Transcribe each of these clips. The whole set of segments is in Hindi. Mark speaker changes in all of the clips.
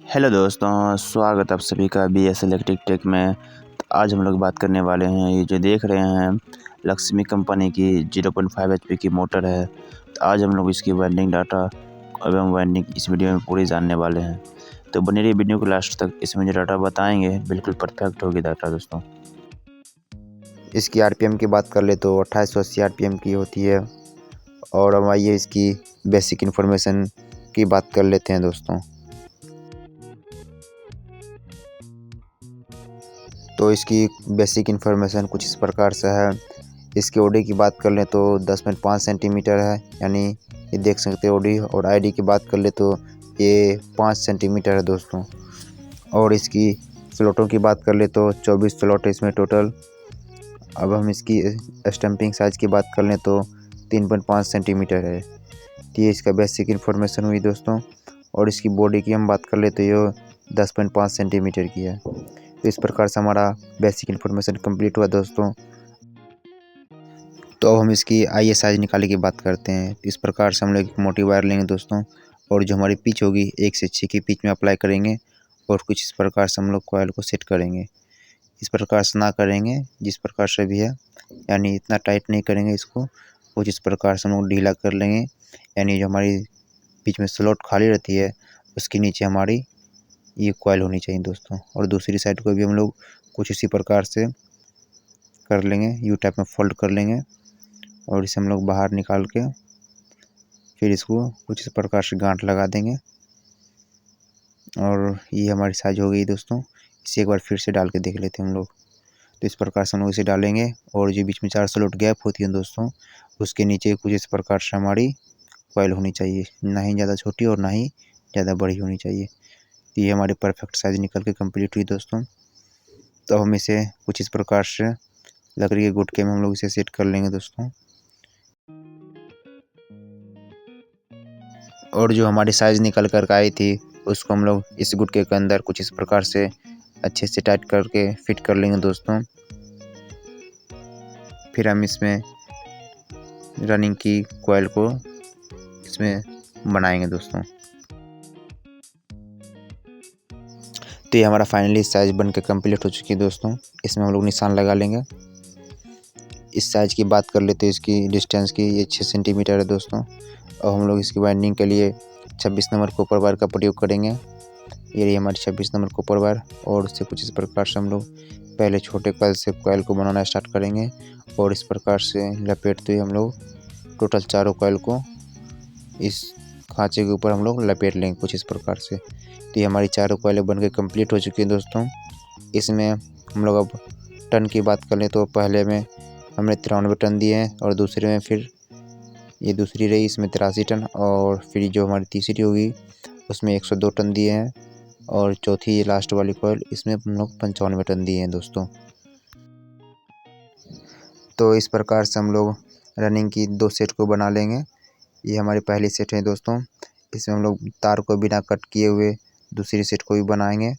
Speaker 1: हेलो दोस्तों, स्वागत आप सभी का BS इलेक्ट्रिक टेक में। तो आज हम लोग बात करने वाले हैं, ये जो देख रहे हैं लक्ष्मी कंपनी की 0.5 HP की मोटर है। तो आज हम लोग इसकी वाइंडिंग डाटा एवं वाइंडिंग इस वीडियो में पूरी जानने वाले हैं। तो बने रहिए वीडियो को लास्ट तक, इसमें जो डाटा बताएंगे बिल्कुल परफेक्ट होगी डाटा दोस्तों।
Speaker 2: इसकी आरपीएम की बात कर ले तो 2880 आरपीएम की होती है। और अब आइए इसकी बेसिक इन्फॉर्मेशन की बात कर लेते हैं दोस्तों। तो इसकी बेसिक इन्फॉर्मेशन कुछ इस प्रकार से है। इसकी ओडी की बात कर लें तो 10.5 सेंटीमीटर है, यानी ये देख सकते हैं ओडी। और आईडी की बात कर ले तो ये 5 सेंटीमीटर है दोस्तों। और इसकी स्लॉटों की बात कर ले तो 24 स्लॉट है इसमें टोटल। अब हम इसकी स्टैंपिंग साइज़ की बात कर लें तो 3.5 सेंटीमीटर है। तो ये इसका बेसिक इन्फॉर्मेशन हुई दोस्तों। और इसकी बॉडी की हम बात कर ले तो ये 10.5 सेंटीमीटर की है। तो इस प्रकार से हमारा बेसिक इन्फॉर्मेशन कंप्लीट हुआ दोस्तों। तो अब हम इसकी आईए साइज निकालने की बात करते हैं। इस प्रकार से हम लोग एक मोटी वायर लेंगे दोस्तों, और जो हमारी पिच होगी 1 से 6 की पिच में अप्लाई करेंगे। और कुछ इस प्रकार से हम लोग कॉइल को सेट करेंगे। इस प्रकार से ना करेंगे जिस प्रकार से भी है, यानी इतना टाइट नहीं करेंगे इसको। कुछ इस प्रकार से हम लोग ढीला कर लेंगे, यानी जो हमारी बीच में स्लॉट खाली रहती है उसके नीचे हमारी ये कॉइल होनी चाहिए दोस्तों। और दूसरी साइड को भी हम लोग कुछ इसी प्रकार से कर लेंगे, यू टाइप में फोल्ड कर लेंगे। और इसे हम लोग बाहर निकाल के फिर इसको कुछ इस प्रकार से गांठ लगा देंगे। और ये हमारी साइज हो गई दोस्तों। इसे एक बार फिर से डाल के देख लेते हैं हम लोग। तो इस प्रकार से हम लोग इसे डालेंगे, और जो बीच में 4 स्लॉट गैप होती है दोस्तों, उसके नीचे कुछ इस प्रकार से हमारी कॉइल होनी चाहिए, ना ही ज़्यादा छोटी और ना ही ज़्यादा बड़ी होनी चाहिए। तो ये हमारी परफेक्ट साइज़ निकल के कंप्लीट हुई दोस्तों। तो हम इसे कुछ इस प्रकार से लकड़ी के गुटके में हम लोग इसे सेट कर लेंगे दोस्तों। और जो हमारी साइज़ निकल कर आई थी उसको हम लोग इस गुटके के अंदर कुछ इस प्रकार से अच्छे से टाइट करके फिट कर लेंगे दोस्तों। फिर हम इसमें रनिंग की कॉइल को इसमें बनाएंगे दोस्तों। तो ये हमारा फाइनली साइज बन के कम्प्लीट हो चुकी है दोस्तों। इसमें हम लोग निशान लगा लेंगे। इस साइज़ की बात कर लेते हैं, इसकी डिस्टेंस की ये 6 सेंटीमीटर है दोस्तों। और हम लोग इसकी वाइंडिंग के लिए 26 नंबर कॉपर वायर का प्रयोग करेंगे। ये रही हमारी 26 नंबर कॉपर वायर। और उससे कुछ इस प्रकार से हम लोग पहले छोटे कॉइल से कॉइल को बनाना स्टार्ट करेंगे। और इस प्रकार से लपेटते हुए हम लोग टोटल चारों कॉइल को इस खांचे के ऊपर हम लोग लपेट लेंगे कुछ इस प्रकार से। तो ये हमारी चारों कॉइलें बन के कम्प्लीट हो चुकी हैं दोस्तों। इसमें हम लोग अब टन की बात करें तो पहले में हमने 93 टन दिए हैं, और दूसरे में फिर ये दूसरी रही, इसमें 83 टन। और फिर जो हमारी तीसरी होगी उसमें 102 टन दिए हैं। और चौथी ये लास्ट वाली कॉइल, इसमें हम लोग 95 टन दिए हैं दोस्तों। तो इस प्रकार से हम लोग रनिंग की 2 सेट को बना लेंगे। ये हमारी पहली सेट है दोस्तों। इसमें हम लोग तार को बिना कट किए हुए दूसरी सेट को भी बनाएंगे।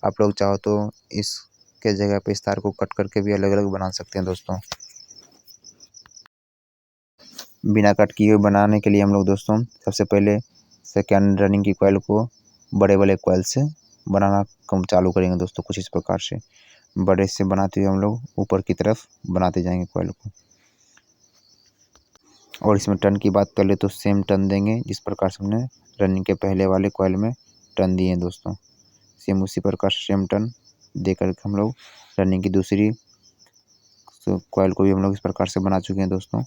Speaker 2: आप लोग चाहो तो इसके जगह पे इस तार को कट करके भी अलग अलग बना सकते हैं दोस्तों। बिना कट किए हुए बनाने के लिए हम लोग दोस्तों सबसे पहले सेकेंड रनिंग की कॉइल को बड़े बड़े कॉइल से बनाना कम चालू करेंगे दोस्तों। कुछ इस प्रकार से बड़े से बनाते हुए हम लोग ऊपर की तरफ बनाते जाएंगे कॉइल को। और इसमें टन की बात कर ले तो सेम टन देंगे जिस प्रकार से हमने रनिंग के पहले वाले कॉइल में टन दिए हैं दोस्तों। सेम उसी प्रकार से सेम टन दे करके हम लोग रनिंग की दूसरी कॉइल को भी हम लोग इस प्रकार से बना चुके हैं दोस्तों।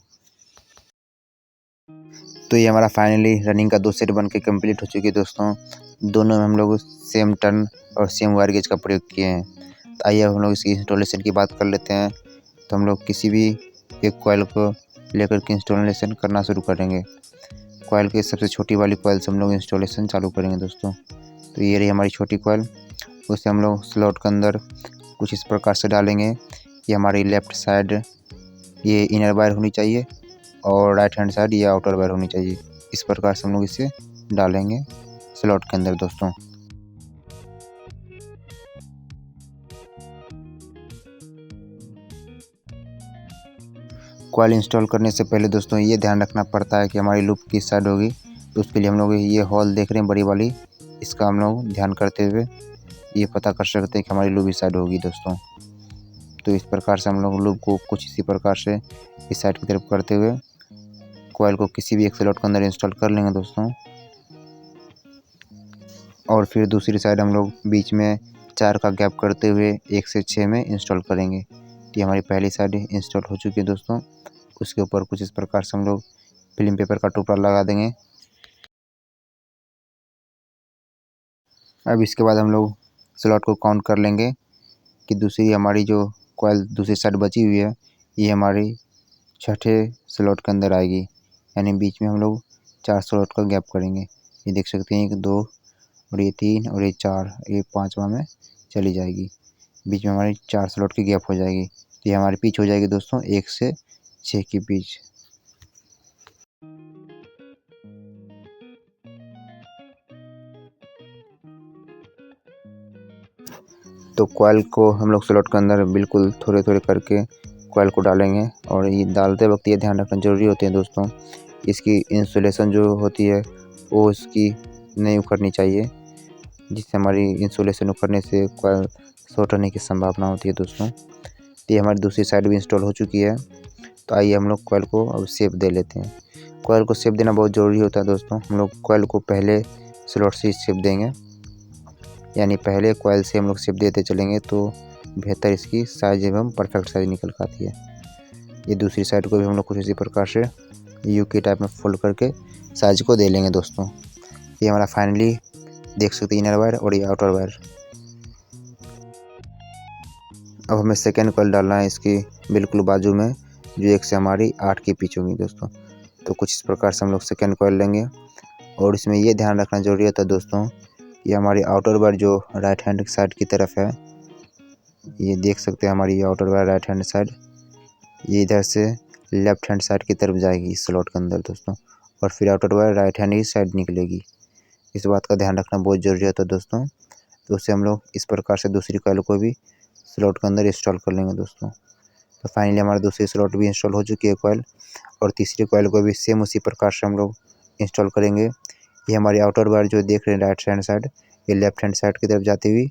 Speaker 2: तो ये हमारा फाइनली रनिंग का 2 सेट बन के कम्प्लीट हो चुकी है दोस्तों। दोनों में हम लोग सेम टन और सेम वायर गेज का प्रयोग किए हैं। तो आइए हम लोग इसकी इंस्टॉलेशन की बात कर लेते हैं। तो हम लोग किसी भी एक कॉइल को लेकर के इंस्टॉलेशन करना शुरू करेंगे। कॉइल की सबसे छोटी वाली कॉइल से हम लोग इंस्टॉलेशन चालू करेंगे दोस्तों। तो ये रही हमारी छोटी कॉइल। उसे हम लोग स्लॉट के अंदर कुछ इस प्रकार से डालेंगे। ये हमारी लेफ़्ट साइड ये इनर वायर होनी चाहिए, और राइट हैंड साइड ये आउटर वायर होनी चाहिए। इस प्रकार से हम लोग इसे डालेंगे स्लॉट के अंदर दोस्तों। कॉइल इंस्टॉल करने से पहले दोस्तों ये ध्यान रखना पड़ता है कि हमारी लूप किस साइड होगी। तो उसके लिए हम लोग ये हॉल देख रहे हैं बड़ी वाली, इसका हम लोग ध्यान करते हुए ये पता कर सकते हैं कि हमारी लूप इस साइड होगी दोस्तों। तो इस प्रकार से हम लोग लूप को कुछ इसी प्रकार से इस साइड की तरफ करते हुए कॉइल को किसी भी एक स्लॉट के अंदर इंस्टॉल कर लेंगे दोस्तों। और फिर दूसरी साइड हम लोग बीच में 4 का गैप करते हुए 1 से 6 में इंस्टॉल करेंगे। तो हमारी पहली साइड इंस्टॉल हो चुकी है दोस्तों। उसके ऊपर कुछ इस प्रकार से हम लोग फिल्म पेपर का टुकड़ा लगा देंगे। अब इसके बाद हम लोग स्लॉट को काउंट कर लेंगे कि दूसरी हमारी जो कॉइल दूसरी साइड बची हुई है ये हमारी छठे स्लॉट के अंदर आएगी, यानी बीच में हम लोग 4 स्लॉट का गैप करेंगे। ये देख सकते हैं 1 2 और ये 3 और ये 4, ये 5वां में चली जाएगी। बीच में हमारी 4 स्लॉट की गैप हो जाएगी। तो ये हमारी पिच हो जाएगी दोस्तों 1 से 6 की पिच। तो कॉइल को हम लोग स्लॉट के अंदर बिल्कुल थोड़े थोड़े करके कॉइल को डालेंगे। और ये डालते वक्त ये ध्यान रखना ज़रूरी होते हैं दोस्तों, इसकी इंसुलेशन जो होती है वो इसकी नहीं उखड़नी चाहिए, जिससे हमारी इंसुलेशन उखड़ने से कॉइल शॉर्ट होने की संभावना होती है दोस्तों। तो ये हमारी दूसरी साइड भी इंस्टॉल हो चुकी है। तो आइए हम लोग कॉइल को अब शेप दे लेते हैं। कॉइल को शेप देना बहुत ज़रूरी होता है दोस्तों। हम लोग कॉइल को पहले स्लॉट से शेप देंगे, यानी पहले कॉइल से हम लोग शेप देते चलेंगे तो बेहतर इसकी साइज एवं परफेक्ट साइज निकल कर आती है। ये दूसरी साइड को भी हम लोग कुछ इसी प्रकार से यू के टाइप में फोल्ड करके साइज को दे लेंगे दोस्तों। ये हमारा फाइनली देख सकते हैं इनर वायर और ये आउटर वायर। अब हमें सेकेंड कॉइल डालना है इसकी बिल्कुल बाजू में, जो 1 से हमारी 8 की पिच होगी दोस्तों। तो कुछ इस प्रकार से हम लोग सेकेंड कॉइल लेंगे। और इसमें ये ध्यान रखना जरूरी होता है दोस्तों, ये हमारी आउटर वायर जो राइट हैंड साइड की तरफ है, ये देख सकते हैं हमारी outer wire right hand side, ये इधर से लेफ्ट हैंड साइड की तरफ जाएगी इस स्लॉट के अंदर दोस्तों। और फिर आउटर वायर राइट हैंड ही साइड निकलेगी। इस बात का ध्यान रखना बहुत ज़रूरी होता है दोस्तों। तो उससे हम लोग इस प्रकार से दूसरी कॉइल को भी स्लॉट के अंदर इंस्टॉल कर लेंगे दोस्तों। तो फाइनली हमारी दूसरी स्लॉट भी इंस्टॉल हो चुकी है कॉइल, और तीसरी कॉइल को भी सेम उसी प्रकार से हम लोग इंस्टॉल करेंगे। ये हमारी आउटर वायर जो देख रहे हैं राइट हैंड साइड, ये लेफ्ट हैंड साइड की तरफ जाती हुई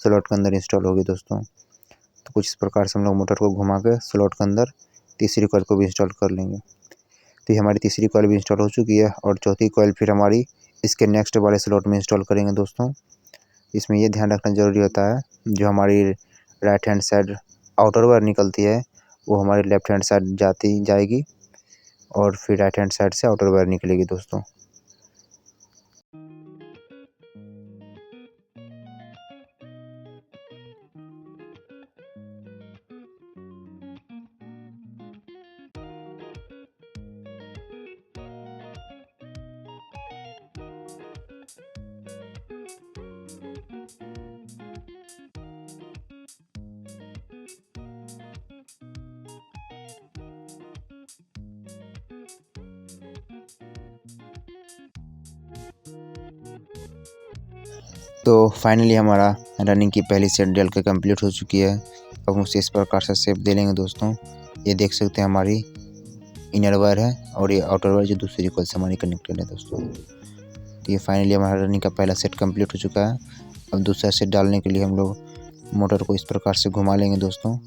Speaker 2: स्लॉट के अंदर इंस्टॉल होगी दोस्तों। तो कुछ इस प्रकार से हम लोग मोटर को घुमा के स्लॉट के अंदर तीसरी कॉइल को भी इंस्टॉल कर लेंगे। तो ये हमारी तीसरी कॉइल भी इंस्टॉल हो चुकी है, और चौथी कॉइल फिर हमारी इसके नेक्स्ट वाले स्लॉट में इंस्टॉल करेंगे दोस्तों। इसमें ये ध्यान रखना ज़रूरी होता है, जो हमारी right hand side outer wire निकलती है वो हमारी लेफ्ट हैंड साइड जाएगी, और फिर राइट हैंड साइड से आउटर वायर निकलेगी दोस्तों। तो फाइनली हमारा रनिंग की पहली सेट डल के कंप्लीट हो चुकी है। अब हम उसे इस प्रकार से शेप दे लेंगे दोस्तों। ये देख सकते हैं हमारी इनर वायर है, और ये आउटर वायर जो दूसरी कॉइल से हमारी कनेक्टेड है दोस्तों। तो ये फाइनली हमारा रनिंग का पहला सेट कंप्लीट हो चुका है। अब दूसरा सेट डालने के लिए हम लोग मोटर को इस प्रकार से घुमा लेंगे दोस्तों,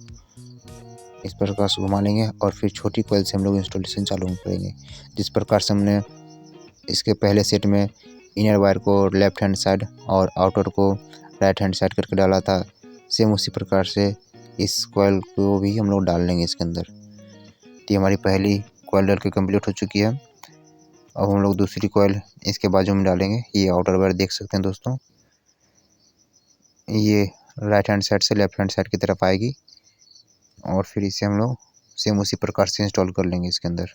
Speaker 2: इस प्रकार से घुमा लेंगे, और फिर छोटी कॉइल से हम लोग इंस्टॉलेशन चालू करेंगे। जिस प्रकार से हमने इसके पहले सेट में इनर वायर को लेफ्ट हैंड साइड और आउटर को राइट हैंड साइड करके डाला था, सेम उसी प्रकार से इस कॉइल को भी हम लोग डाल लेंगे इसके अंदर। तो ये हमारी पहली कॉइल डल के कंप्लीट हो चुकी है। अब हम लोग दूसरी कॉइल इसके बाजू में डालेंगे। ये आउटर वायर देख सकते हैं दोस्तों, ये राइट हैंड साइड से लेफ्ट हैंड साइड की तरफ आएगी, और फिर इसे हम लोग सेम उसी प्रकार से इंस्टॉल कर लेंगे इसके अंदर।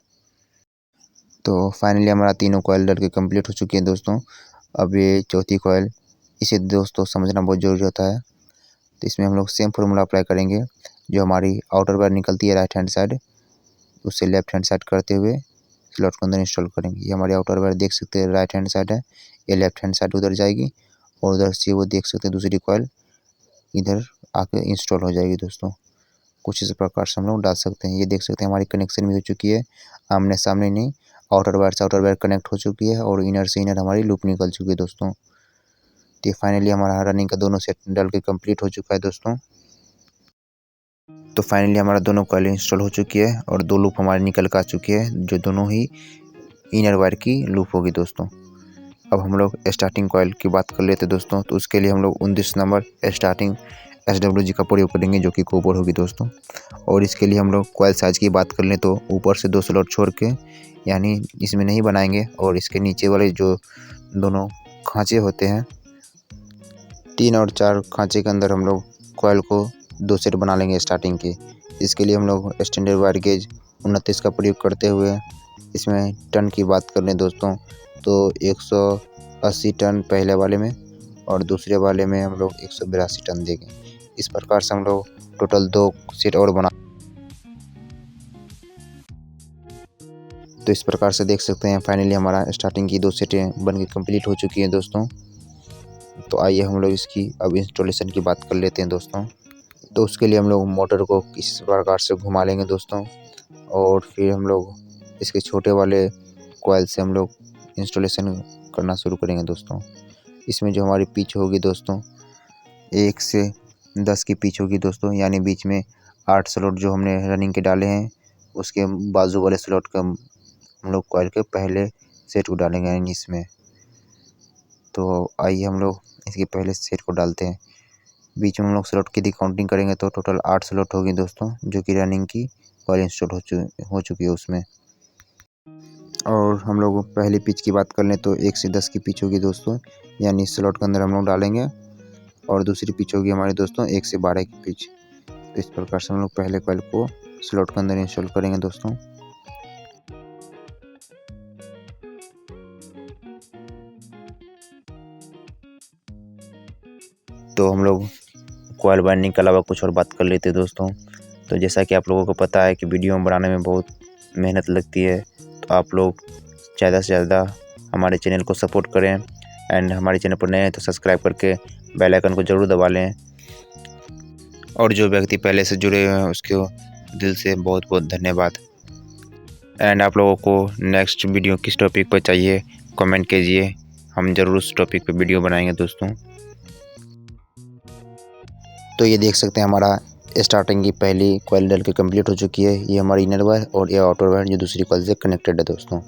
Speaker 2: तो फाइनली हमारा तीनों कॉइल डल के कंप्लीट हो चुकी है दोस्तों। अब ये चौथी कॉइल, इसे दोस्तों समझना बहुत ज़रूरी होता है। तो इसमें हम लोग सेम फार्मूला अप्लाई करेंगे, जो हमारी आउटर वायर निकलती है राइट हैंड साइड, उससे लेफ्ट हैंड साइड करते हुए स्लॉट के अंदर इंस्टॉल करेंगे। ये हमारी आउटर वायर देख सकते हैं राइट हैंड साइड है, ये लेफ्ट हैंड साइड उधर जाएगी, और उधर से वो देख सकते हैं दूसरी कॉइल इधर आके इंस्टॉल हो जाएगी दोस्तों। कुछ इस प्रकार से हम लोग डाल सकते हैं। ये देख सकते हैं हमारी कनेक्शन भी हो चुकी है, आमने सामने नहीं, आउटर वायर से आउटर वायर कनेक्ट हो चुकी है, और इनर से इनर हमारी लूप निकल चुकी है दोस्तों। तो फाइनली हमारा रनिंग का दोनों सेट डाल के कंप्लीट हो चुका है दोस्तों। तो फाइनली हमारा दोनों कॉइल इंस्टॉल हो चुकी है और 2 लूप हमारी निकल कर आ चुकी है, जो दोनों ही इनर वायर की लूप होगी दोस्तों। अब हम लोग स्टार्टिंग कॉइल की बात कर लेते हैं दोस्तों। तो उसके लिए हम लोग 29 नंबर स्टार्टिंग SWG का प्रयोग करेंगे, जो कि कॉपर होगी दोस्तों। और इसके लिए हम लोग कॉइल साइज़ की बात कर लें तो ऊपर से 2 स्लॉट छोड़ के, यानी इसमें नहीं बनाएंगे, और इसके नीचे वाले जो दोनों खांचे होते हैं 3 और 4 खांचे के अंदर हम लोग कॉइल को 2 सेट बना लेंगे स्टार्टिंग के। इसके लिए हम लोग स्टैंडर्ड वायर गेज 29 का प्रयोग करते हुए इसमें टन की बात कर लें दोस्तों तो 180 टन पहले वाले में और दूसरे वाले में हम लोग 182 टन देंगे। इस प्रकार से हम लोग टोटल 2 सेट और बना। तो इस प्रकार से देख सकते हैं फाइनली हमारा स्टार्टिंग की 2 सेटें बन के कम्प्लीट हो चुकी हैं दोस्तों। तो आइए हम लोग इसकी अब इंस्टॉलेशन की बात कर लेते हैं दोस्तों। तो उसके लिए हम लोग मोटर को किस प्रकार से घुमा लेंगे दोस्तों, और फिर हम लोग इसके छोटे वाले कॉइल से हम लोग इंस्टॉलेशन करना शुरू करेंगे दोस्तों। इसमें जो हमारी पिच होगी दोस्तों 1 से 10 की पिच होगी दोस्तों, यानी बीच में 8 स्लॉट जो हमने रनिंग के डाले हैं उसके बाजू वाले स्लॉट का हम लोग कॉइल के पहले सेट को डालेंगे यानी इसमें। तो आइए हम लोग इसके पहले सेट को डालते हैं। बीच में हम लोग स्लॉट की यदि काउंटिंग करेंगे तो टोटल 8 स्लॉट होगी दोस्तों, जो कि रनिंग की कॉइल इंस्टॉल हो चुकी है उसमें। और हम लोग पहली पिच की बात कर लें तो 1 से 10 की पिच होगी दोस्तों, यानी स्लॉट के अंदर हम लोग डालेंगे। और दूसरी पिच होगी हमारे दोस्तों 1 से 12 की पिच। तो इस प्रकार से हम लोग पहले कॉइल को स्लॉट के अंदर इंस्टॉल करेंगे दोस्तों। तो हम लोग कॉइल बाइंडिंग के अलावा कुछ और बात कर लेते हैं दोस्तों। तो जैसा कि आप लोगों को पता है कि वीडियो बनाने में बहुत मेहनत लगती है, तो आप लोग ज़्यादा से ज़्यादा हमारे चैनल को सपोर्ट करें एंड हमारे चैनल पर नए हैं तो सब्सक्राइब करके बेल आइकन को ज़रूर दबा लें। और जो व्यक्ति पहले से जुड़े हुए हैं उसको दिल से बहुत बहुत धन्यवाद। एंड आप लोगों को नेक्स्ट वीडियो किस टॉपिक पर चाहिए कमेंट कीजिए, हम ज़रूर उस टॉपिक पर वीडियो बनाएंगे दोस्तों। तो ये देख सकते हैं हमारा स्टार्टिंग की पहली कॉइल डल के कंप्लीट हो चुकी है। ये हमारी इनर वायर और ये आउटर वायर जो दूसरी कॉइल से कनेक्टेड है दोस्तों।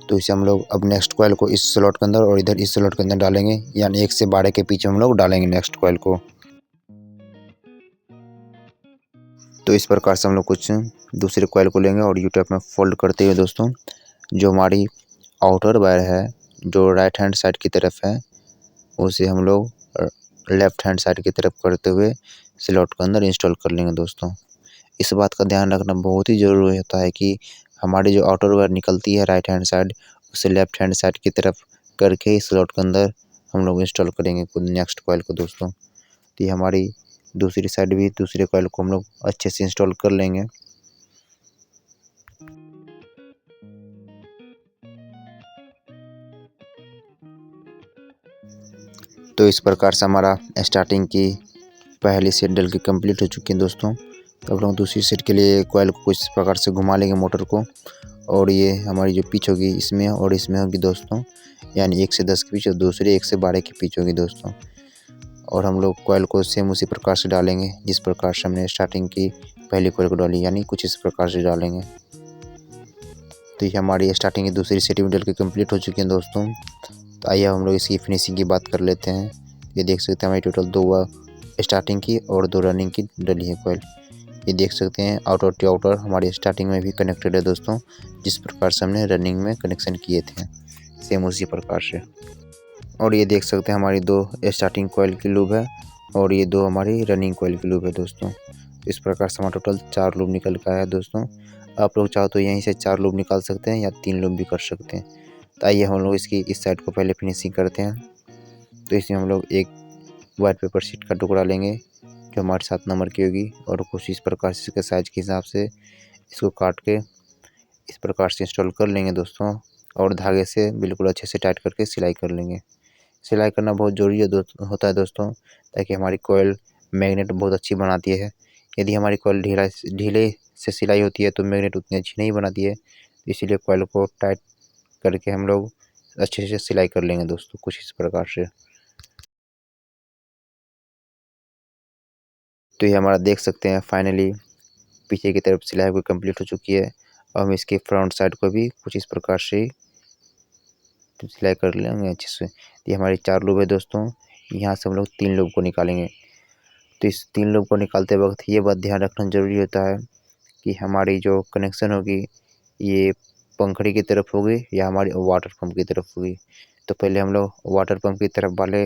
Speaker 2: तो इसे हम लोग अब नेक्स्ट कॉइल को इस स्लॉट के अंदर और इधर इस स्लॉट के अंदर डालेंगे, यानी 1 से 12 के पीछे हम लोग डालेंगे नेक्स्ट कॉइल को। तो इस प्रकार से हम लोग कुछ दूसरे कॉइल को लेंगे और यूटैप में फोल्ड करते हुए दोस्तों जो हमारी आउटर वायर है जो राइट हैंड साइड की तरफ है उसे हम लोग लेफ्ट हैंड साइड की तरफ करते हुए स्लॉट के अंदर इंस्टॉल कर लेंगे दोस्तों। इस बात का ध्यान रखना बहुत ही ज़रूरी होता है कि हमारी जो आउटर वायर निकलती है राइट हैंड साइड उसे लेफ्ट हैंड साइड की तरफ करके इस स्लॉट के अंदर हम लोग इंस्टॉल करेंगे नेक्स्ट कॉइल को दोस्तों। तो ये हमारी दूसरी साइड भी दूसरे कॉइल को हम लोग अच्छे से इंस्टॉल कर लेंगे। तो इस प्रकार से हमारा स्टार्टिंग की पहली सेट डल के कंप्लीट हो चुकी है दोस्तों। तो अब लोग दूसरी सेट के लिए कॉइल को कुछ प्रकार से घुमा लेंगे मोटर को, और ये हमारी जो पिच होगी इसमें और इसमें होगी दोस्तों, यानी 1 से 10 की पिच और दूसरी 1 से 12 की पिच होगी दोस्तों। और हम लोग कॉइल को सेम उसी प्रकार से डालेंगे जिस प्रकार से हमने स्टार्टिंग की पहली कॉइल को डाली, यानी कुछ इस प्रकार से डालेंगे। तो ये हमारी स्टार्टिंग की दूसरी सेट भी डल के कम्प्लीट हो चुकी है दोस्तों। तो आइए हम लोग इसकी फिनिशिंग की बात कर लेते हैं। ये देख सकते हैं हमारी टोटल 2 स्टार्टिंग की और 2 रनिंग की डली है कॉइल। ये देख सकते हैं आउटर टू आउटर हमारी स्टार्टिंग में भी कनेक्टेड है दोस्तों, जिस प्रकार से हमने रनिंग में कनेक्शन किए थे सेम उसी प्रकार से। और ये देख सकते हैं हमारी 2 स्टार्टिंग कॉइल की लूप है और ये 2 हमारी रनिंग कॉइल की लूप है दोस्तों। इस प्रकार से हमारा टोटल 4 लूप निकल के आया है दोस्तों। आप लोग चाहो तो यहीं से 4 लूप निकाल सकते हैं या 3 लूप भी कर सकते हैं। तो आइए हम लोग इसकी इस साइड को पहले फिनिशिंग करते हैं। तो इसमें हम लोग एक वाइट पेपर शीट का टुकड़ा लेंगे जो हमारे 7 नंबर की होगी, और कुछ इस प्रकार से इसके साइज के हिसाब से इसको काट के इस प्रकार से इंस्टॉल कर लेंगे दोस्तों, और धागे से बिल्कुल अच्छे से टाइट करके सिलाई कर लेंगे। सिलाई करना बहुत ज़रूरी होता है दोस्तों, ताकि हमारी कॉइल मैग्नेट बहुत अच्छी बनाती है। यदि हमारी कॉइल ढीले से सिलाई होती है तो मैग्नेट उतनी अच्छी नहीं बनाती है, इसीलिए कॉइल को टाइट करके हम लोग अच्छे से सिलाई कर लेंगे दोस्तों कुछ इस प्रकार से। तो ये हमारा देख सकते हैं फाइनली पीछे की तरफ सिलाई भी कंप्लीट हो चुकी है। और हम इसके फ्रंट साइड को भी कुछ इस प्रकार से सिलाई कर लेंगे अच्छे से। ये हमारे 4 लूप है दोस्तों। यहाँ से हम लोग 3 लूप को निकालेंगे। तो इस 3 लूप को निकालते वक्त ये बात ध्यान रखना जरूरी होता है कि हमारी जो कनेक्शन होगी ये पंखड़ी की तरफ होगी या हमारी वाटर पंप की तरफ होगी। तो पहले हम लोग वाटर पंप की तरफ वाले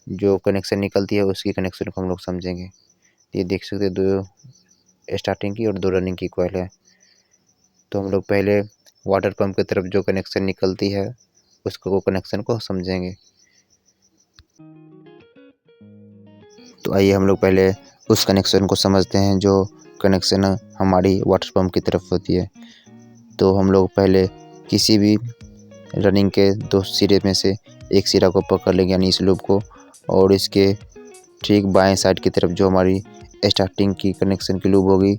Speaker 2: जो कनेक्शन निकलती है उसकी कनेक्शन को हम लोग समझेंगे। ये देख सकते हैं 2 स्टार्टिंग की और 2 रनिंग की कॉइल है। तो हम लोग पहले वाटर पंप की तरफ जो कनेक्शन निकलती है उसको कनेक्शन को समझेंगे। तो आइए हम लोग पहले उस कनेक्शन को समझते हैं जो कनेक्शन हमारी वाटर पंप की तरफ होती है। तो हम लोग पहले किसी भी रनिंग के 2 सिरे में से एक सिरा को पकड़ लेंगे यानी इस लूप को, और इसके ठीक बाएं साइड की तरफ जो हमारी स्टार्टिंग की कनेक्शन की लूप होगी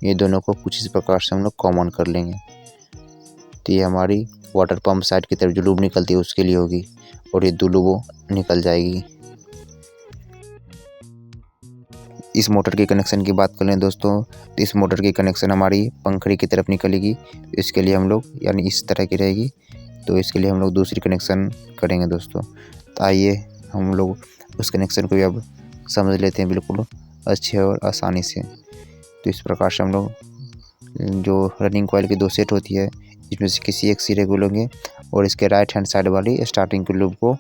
Speaker 2: ये दोनों को कुछ इस प्रकार से हम लोग कॉमन कर लेंगे। तो ये हमारी वाटर पंप साइड की तरफ जो लूप निकलती है उसके लिए होगी और ये 2 लूप निकल जाएगी। इस मोटर के कनेक्शन की बात कर लें दोस्तों, तो इस मोटर की कनेक्शन हमारी पंखड़ी की तरफ निकलेगी। इसके लिए हम लोग यानी इस तरह की रहेगी, तो इसके लिए हम लोग दूसरी कनेक्शन करेंगे दोस्तों। तो आइए हम लोग उस कनेक्शन को भी अब समझ लेते हैं बिल्कुल अच्छे और आसानी से। तो इस प्रकार से हम लोग जो रनिंग कॉइल की 2 सेट होती है इसमें से किसी एक सिरे को लेंगे और इसके राइट हैंड साइड वाली स्टार्टिंग के लूप को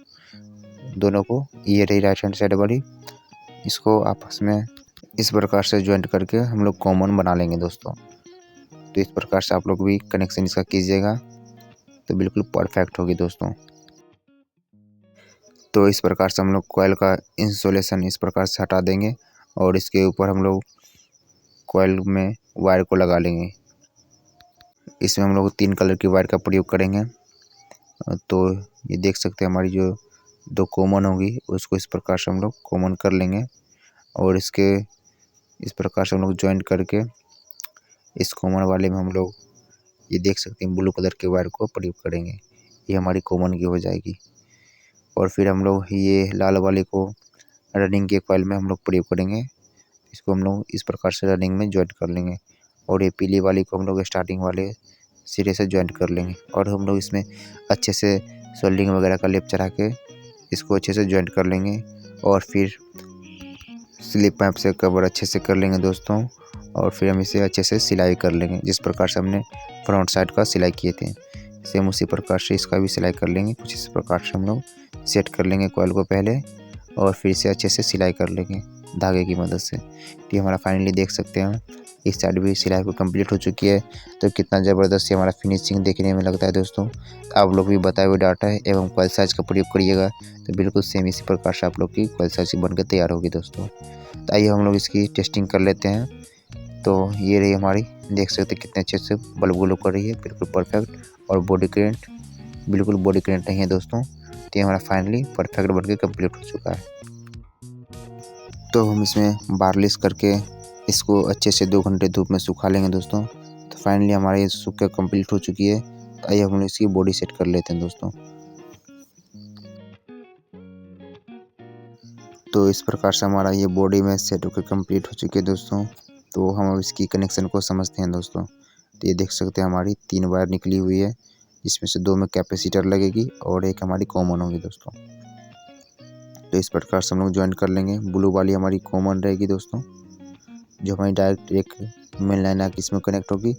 Speaker 2: दोनों को, ये रही राइट हैंड साइड वाली, इसको आपस में इस प्रकार से ज्वाइंट करके हम लोग कॉमन बना लेंगे दोस्तों। तो इस प्रकार से आप लोग भी कनेक्शन इसका कीजिएगा तो बिल्कुल परफेक्ट होगी दोस्तों। तो इस प्रकार से हम लोग कॉइल का इंसुलेशन इस प्रकार से हटा देंगे और इसके ऊपर हम लोग कॉइल में वायर को लगा लेंगे। इसमें हम लोग 3 कलर की वायर का प्रयोग करेंगे। तो ये देख सकते हैं हमारी जो 2 कॉमन होगी उसको इस प्रकार से हम लोग कॉमन कर लेंगे और इसके इस प्रकार से हम लोग ज्वाइंट करके इस कॉमन वाले में हम लोग ये देख सकते हैं ब्लू कलर के वायर को प्रयोग करेंगे। ये हमारी कॉमन की हो जाएगी। और फिर हम लोग ये लाल वाले को रनिंग के कॉइल में हम लोग प्रयोग करेंगे। इसको हम लोग इस प्रकार से रनिंग में ज्वाइंट कर लेंगे और ये पीली वाली को हम लोग स्टार्टिंग वाले सिरे से ज्वाइंट कर लेंगे और हम लोग इसमें अच्छे से सोल्डिंग वगैरह का लेप चढ़ा के इसको अच्छे से ज्वाइंट कर लेंगे और फिर स्लिप पाइप से कवर अच्छे से कर लेंगे दोस्तों। और फिर हम इसे अच्छे से सिलाई कर लेंगे जिस प्रकार से हमने फ्रंट साइड का सिलाई किए थे सेम उसी प्रकार से इसका भी सिलाई कर लेंगे। कुछ इस प्रकार से हम लोग सेट कर लेंगे कॉइल को पहले और फिर इसे अच्छे से सिलाई कर लेंगे धागे की मदद से। तो हमारा फाइनली देख सकते हैं इस साइड भी सिलाई को कंप्लीट हो चुकी है। तो कितना ज़बरदस्त हमारा फिनिशिंग देखने में लगता है दोस्तों। तो आप लोग भी बताए हुए डाटा है एवं कॉइल साइज का प्रयोग करिएगा तो बिल्कुल सेम इसी प्रकार से आप लोग की कॉइल साइज बनकर तैयार होगी दोस्तों। तो आइए हम लोग इसकी टेस्टिंग कर लेते हैं। तो ये रही हमारी, देख सकते हैं कितने अच्छे से बल्ब ग्लो कर रही है, बिल्कुल परफेक्ट और बॉडी करंट बिल्कुल बॉडी करंट नहीं है दोस्तों। तो ये हमारा फाइनली परफेक्ट बनके कंप्लीट हो चुका है। तो हम इसमें बारलिस करके इसको अच्छे से 2 घंटे धूप में सुखा लेंगे दोस्तों। तो फाइनली हमारा ये सूख कर कंप्लीट हो चुकी है। तो आइए हम लोग इसकी बॉडी सेट कर लेते हैं दोस्तों। तो इस प्रकार से हमारा ये बॉडी में सेट होकर कंप्लीट हो चुकी है दोस्तों। तो हम अब इसकी कनेक्शन को समझते हैं दोस्तों। तो ये देख सकते हैं हमारी 3 वायर निकली हुई है जिसमें से 2 में कैपेसिटर लगेगी और एक हमारी कॉमन होगी दोस्तों। तो इस प्रकार से हम लोग ज्वाइन कर लेंगे। ब्लू वाली हमारी कॉमन रहेगी दोस्तों जो हमारी डायरेक्ट एक मेन लाइन आके इसमें कनेक्ट होगी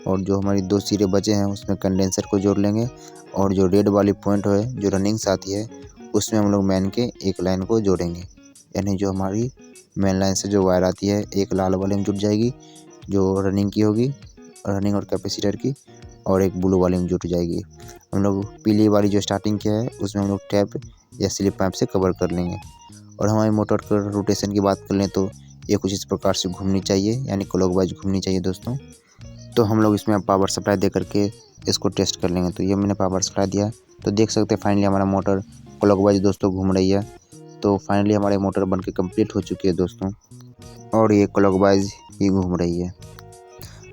Speaker 2: और जो हमारी 2 सिरे बचे हैं उसमें कंडेंसर को जोड़ लेंगे और जो रेड वाली पॉइंट है जो रनिंग से आती है उसमें हम लोग मेन के एक लाइन को जोड़ेंगे। यानी जो हमारी मेन लाइन से जो वायर आती है एक लाल वाले में जुट जाएगी जो रनिंग की होगी, रनिंग और कैपेसिटर की, और एक ब्लू वाले में जुट जाएगी। हम लोग पीली वाली जो स्टार्टिंग किया है उसमें हम लोग टैप या स्लिप पाइप से कवर कर लेंगे। और हमारी मोटर का रोटेशन की बात कर लें तो ये कुछ इस प्रकार से घूमनी चाहिए यानी क्लॉकवाइज घूमनी चाहिए दोस्तों। तो हम लोग इसमें पावर सप्लाई दे करके इसको टेस्ट कर लेंगे। तो ये मैंने पावर सप्लाई दिया तो देख सकते हैं फाइनली हमारा मोटर क्लॉकवाइज दोस्तों घूम रही है। तो फाइनली हमारे मोटर बनके कंप्लीट हो चुकी है दोस्तों और ये क्लॉकवाइज ही घूम रही है।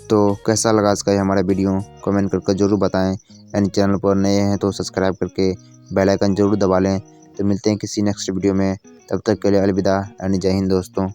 Speaker 2: तो कैसा लगा इसका ये हमारा वीडियो कमेंट करके ज़रूर बताएं। यानी चैनल पर नए हैं तो सब्सक्राइब करके बेल आइकन ज़रूर दबा लें। तो मिलते हैं किसी नेक्स्ट वीडियो में, तब तक के लिए अलविदा यानी जय हिंद दोस्तों।